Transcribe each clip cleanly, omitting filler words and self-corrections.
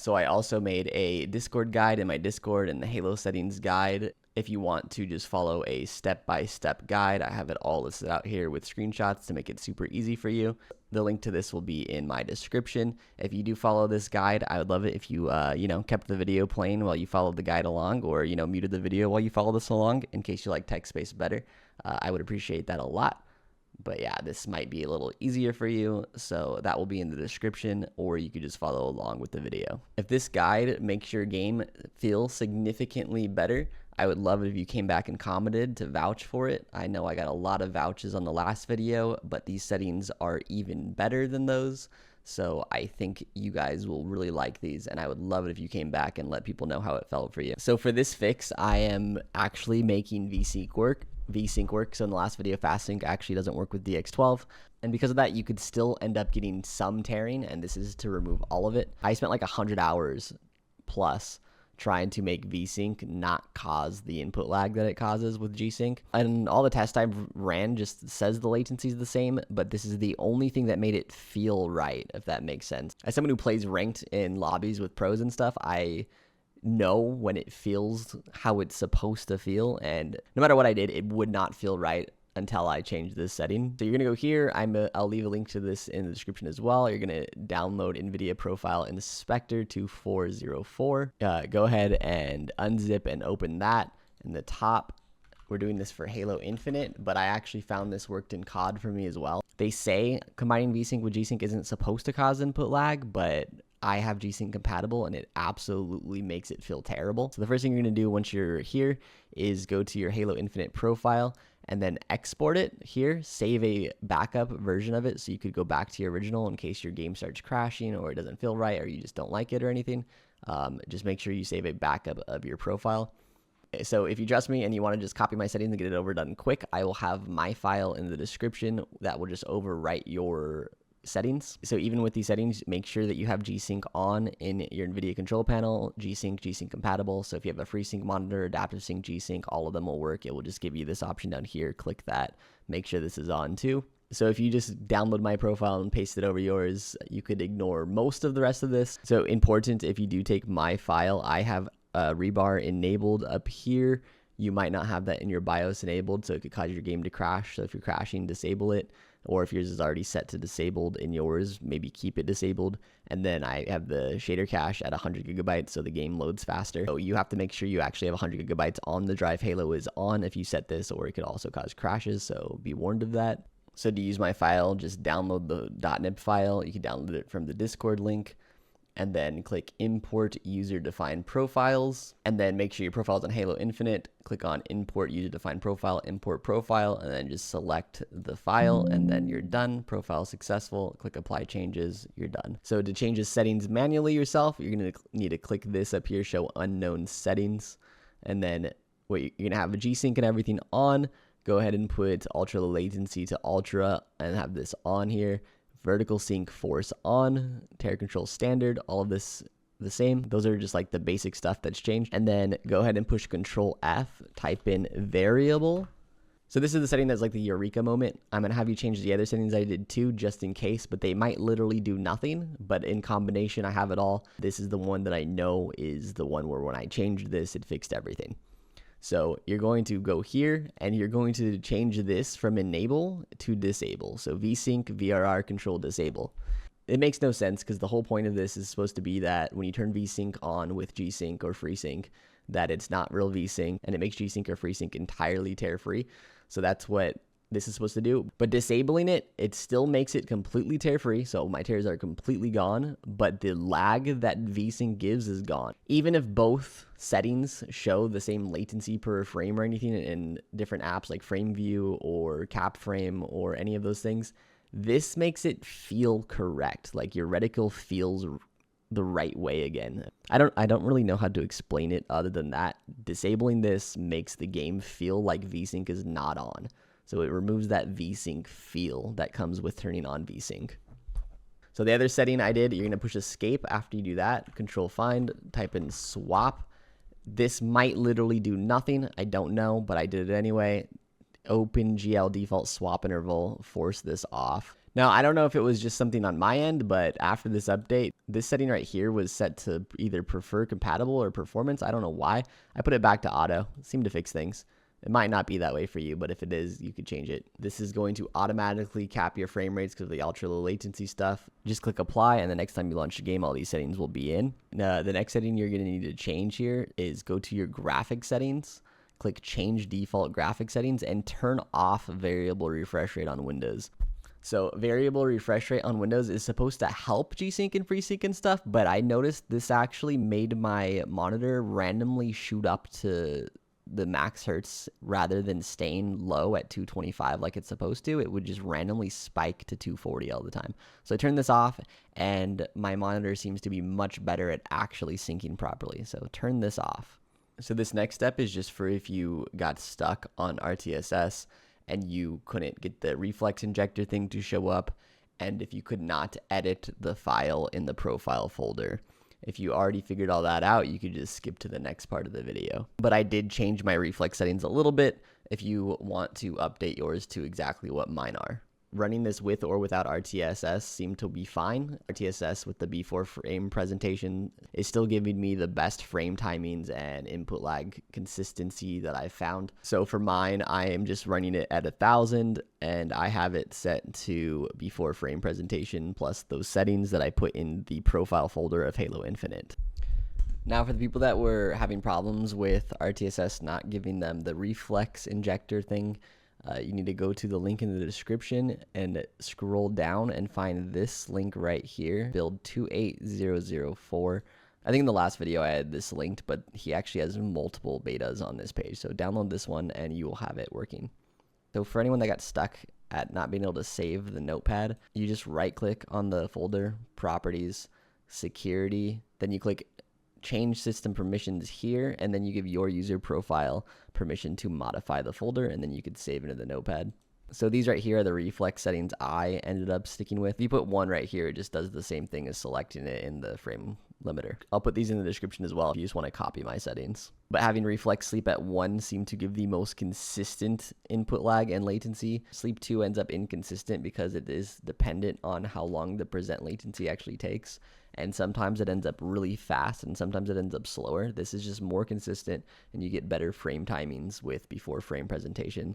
So I also made a Discord guide in my Discord and the Halo settings guide. If you want to just follow a step-by-step guide, I have it all listed out here with screenshots to make it super easy for you. The link to this will be in my description. If you do follow this guide, I would love it if you, kept the video playing while you followed the guide along, or, muted the video while you follow this along in case you like text-based better. I would appreciate that a lot. But yeah, this might be a little easier for you, so that will be in the description, or you could just follow along with the video. If this guide makes your game feel significantly better, I would love it if you came back and commented to vouch for it. I know I got a lot of vouches on the last video, but these settings are even better than those. So I think you guys will really like these, and I would love it if you came back and let people know how it felt for you. So for this fix, I am actually making VSync work. So in the last video, FastSync actually doesn't work with DX12. And because of that, you could still end up getting some tearing, and this is to remove all of it. I spent like 100 hours plus trying to make VSync not cause the input lag that it causes with Gsync. And all the tests I've ran just says the latency is the same, but this is the only thing that made it feel right, if that makes sense. As someone who plays ranked in lobbies with pros and stuff, I know when it feels how it's supposed to feel, and no matter what I did, it would not feel right until I changed this setting. So you're gonna go here. I'll leave a link to this in the description as well. You're gonna download Nvidia Profile Inspector 2404. Go ahead and unzip and open that. In the top, we're doing this for Halo Infinite, but I actually found this worked in COD for me as well. They say combining VSync with Gsync isn't supposed to cause input lag, but I have Gsync compatible and it absolutely makes it feel terrible. So the first thing you're gonna do once you're here is go to your Halo Infinite profile and then export it here, save a backup version of it so you could go back to your original in case your game starts crashing or it doesn't feel right or you just don't like it or anything. Just make sure you save a backup of your profile. So if you trust me and you want to just copy my settings and get it over done quick, I will have my file in the description that will just overwrite your settings. So even with these settings, make sure that you have Gsync on in your Nvidia control panel, Gsync compatible. So if you have a FreeSync monitor, adaptive sync, Gsync, all of them will work. It will just give you this option down here. Click that, make sure this is on too. So if you just download my profile and paste it over yours, you could ignore most of the rest of this. So important, if you do take my file, I have rebar enabled up here. You might not have that in your BIOS enabled, so it could cause your game to crash. So if you're crashing, disable it. Or if yours is already set to disabled in yours, maybe keep it disabled. And then I have the shader cache at 100 gigabytes, so the game loads faster. So you have to make sure you actually have 100 gigabytes on the drive Halo is on if you set this, or it could also cause crashes, so be warned of that. So to use my file, just download the .nib file. You can download it from the Discord link, and then click import user-defined profiles, and then make sure your profile is on Halo Infinite. Click on import user-defined profile, import profile, and then just select the file, and then you're done. Profile successful. Click apply changes, you're done. So to change the settings manually yourself, you're gonna need to click this up here, show unknown settings, and then you're gonna have a Gsync and everything on. Go ahead and put ultra low latency to ultra and have this on here. Vertical sync force on, tear control standard, all of this the same. Those are just like the basic stuff that's changed. And then go ahead and push Control F, type in variable. So this is the setting that's like the eureka moment. I'm gonna have you change the other settings I did too, just in case, but they might literally do nothing. But in combination, I have it all. This is the one that I know is the one where when I changed this, it fixed everything. So you're going to go here and you're going to change this from enable to disable. So VSync VRR control disable. It makes no sense because the whole point of this is supposed to be that when you turn VSync on with Gsync or FreeSync, that it's not real VSync and it makes Gsync or FreeSync entirely tear free. So that's what this is supposed to do. But disabling it, it still makes it completely tear free. So my tears are completely gone, but the lag that VSync gives is gone. Even if both settings show the same latency per frame or anything in different apps like Frame View or Cap Frame or any of those things, this makes it feel correct. Like your reticle feels the right way again. I don't really know how to explain it other than that. Disabling this makes the game feel like VSync is not on. So it removes that VSync feel that comes with turning on VSync. So the other setting I did, you're gonna push escape after you do that, control find, type in swap. This might literally do nothing, I don't know, but I did it anyway. Open GL default swap interval, force this off. Now, I don't know if it was just something on my end, but after this update, this setting right here was set to either prefer compatible or performance. I don't know why. I put it back to auto. It seemed to fix things. It might not be that way for you, but if it is, you could change it. This is going to automatically cap your frame rates because of the ultra low latency stuff. Just click apply, and the next time you launch the game, all these settings will be in. The next setting you're going to need to change here is go to your graphic settings, click change default graphic settings, and turn off variable refresh rate on Windows. So variable refresh rate on Windows is supposed to help Gsync and FreeSync and stuff, but I noticed this actually made my monitor randomly shoot up to the max hertz rather than staying low at 225 like it's supposed to. It would just randomly spike to 240 all the time. So I turned this off, and my monitor seems to be much better at actually syncing properly. So turn this off. So this next step is just for if you got stuck on RTSS and you couldn't get the reflex injector thing to show up, and if you could not edit the file in the profile folder. If you already figured all that out, you could just skip to the next part of the video. But I did change my reflex settings a little bit if you want to update yours to exactly what mine are. Running this with or without RTSS seemed to be fine. RTSS with the before frame presentation is still giving me the best frame timings and input lag consistency that I've found. So for mine, I am just running it at 1000, and I have it set to before frame presentation plus those settings that I put in the profile folder of Halo Infinite. Now, for the people that were having problems with RTSS not giving them the reflex injector thing, you need to go to the link in the description and scroll down and find this link right here, build 28004. I think in the last video I had this linked, but he actually has multiple betas on this page. So download this one and you will have it working. So for anyone that got stuck at not being able to save the notepad, you just right click on the folder, properties, security, then you click change system permissions here, and then you give your user profile permission to modify the folder, and then you could save into the notepad. So these right here are the reflex settings I ended up sticking with. If you put one right here, it just does the same thing as selecting it in the frame limiter. I'll put these in the description as well if you just want to copy my settings. But having reflex sleep at 1 seemed to give the most consistent input lag and latency. Sleep 2 ends up inconsistent because it is dependent on how long the present latency actually takes. And sometimes it ends up really fast and sometimes it ends up slower. This is just more consistent, and you get better frame timings with before frame presentation.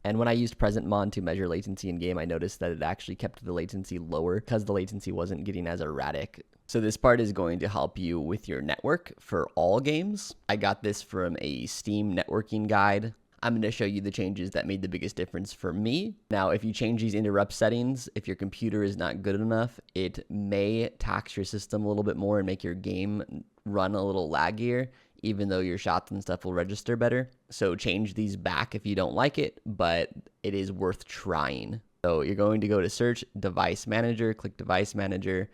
And when I used present mon to measure latency in game, I noticed that it actually kept the latency lower because the latency wasn't getting as erratic. So this part is going to help you with your network for all games. I got this from a Steam networking guide. I'm going to show you the changes that made the biggest difference for me. Now, if you change these interrupt settings, if your computer is not good enough, it may tax your system a little bit more and make your game run a little laggier, even though your shots and stuff will register better. So change these back if you don't like it, but it is worth trying. So you're going to go to search device manager, click device manager,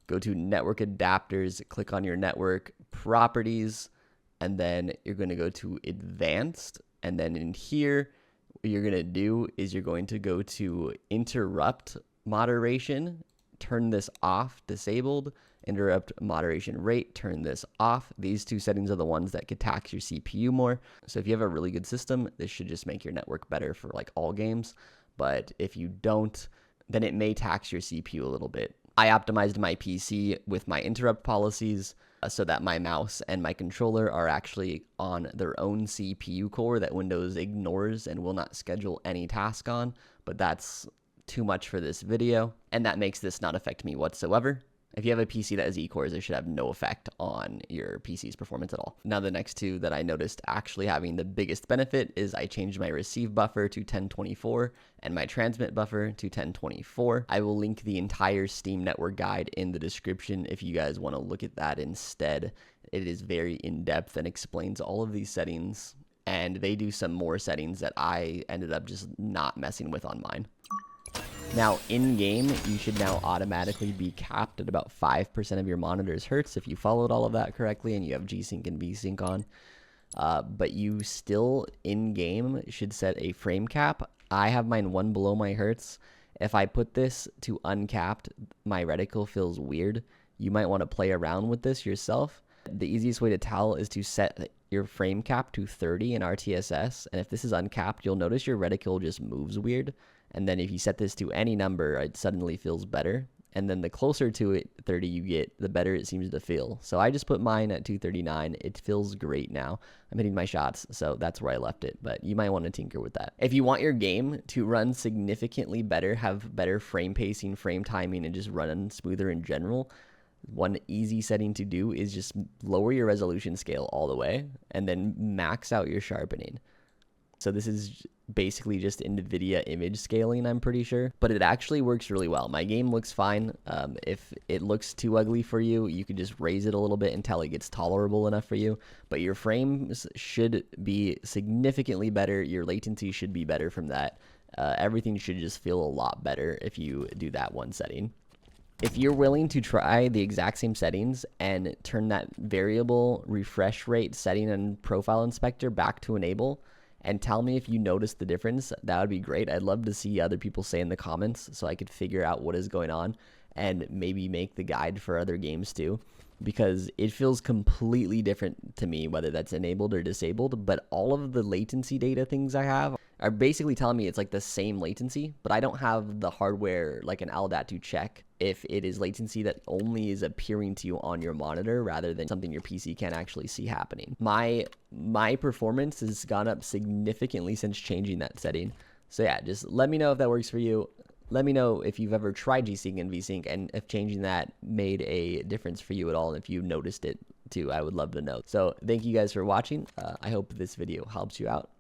go to network adapters, click on your network properties, and then you're going to go to advanced. And then in here, what you're going to do is you're going to go to interrupt moderation, turn this off, disabled, interrupt moderation rate, turn this off. These two settings are the ones that could tax your CPU more. So if you have a really good system, this should just make your network better for like all games. But if you don't, then it may tax your CPU a little bit. I optimized my PC with my interrupt policies so that my mouse and my controller are actually on their own CPU core that Windows ignores and will not schedule any task on, but that's too much for this video, and that makes this not affect me whatsoever. If you have a PC that has E-cores, it should have no effect on your PC's performance at all. Now, the next two that I noticed actually having the biggest benefit is I changed my receive buffer to 1024 and my transmit buffer to 1024. I will link the entire Steam network guide in the description if you guys want to look at that instead. It is very in-depth and explains all of these settings, and they do some more settings that I ended up just not messing with on mine. Now, in-game, you should now automatically be capped at about 5% of your monitor's hertz if you followed all of that correctly and you have Gsync and vsync on. But you still, in-game, should set a frame cap. I have mine 1 below my hertz. If I put this to uncapped, my reticle feels weird. You might want to play around with this yourself. The easiest way to tell is to set your frame cap to 30 in RTSS. And if this is uncapped, you'll notice your reticle just moves weird. And then if you set this to any number, it suddenly feels better. And then the closer to it 30 you get, the better it seems to feel. So I just put mine at 239. It feels great now. I'm hitting my shots, so that's where I left it. But you might want to tinker with that. If you want your game to run significantly better, have better frame pacing, frame timing, and just run smoother in general, one easy setting to do is just lower your resolution scale all the way and then max out your sharpening. So this is basically just Nvidia image scaling, I'm pretty sure, but it actually works really well. My game looks fine. If it looks too ugly for you, you can just raise it a little bit until it gets tolerable enough for you, but your frames should be significantly better. Your latency should be better from that. Everything should just feel a lot better if you do that one setting. If you're willing to try the exact same settings and turn that variable refresh rate setting in Profile Inspector back to enable, and tell me if you notice the difference, that would be great. I'd love to see other people say in the comments so I could figure out what is going on and maybe make the guide for other games too, because it feels completely different to me whether that's enabled or disabled. But all of the latency data things I have are basically telling me it's like the same latency, but I don't have the hardware like an LDAT to check if it is latency that only is appearing to you on your monitor rather than something your PC can actually see happening. My performance has gone up significantly since changing that setting. So yeah, just let me know if that works for you. Let me know if you've ever tried Gsync and vsync and if changing that made a difference for you at all, and if you noticed it too. I would love to know. So thank you guys for watching. I hope this video helps you out.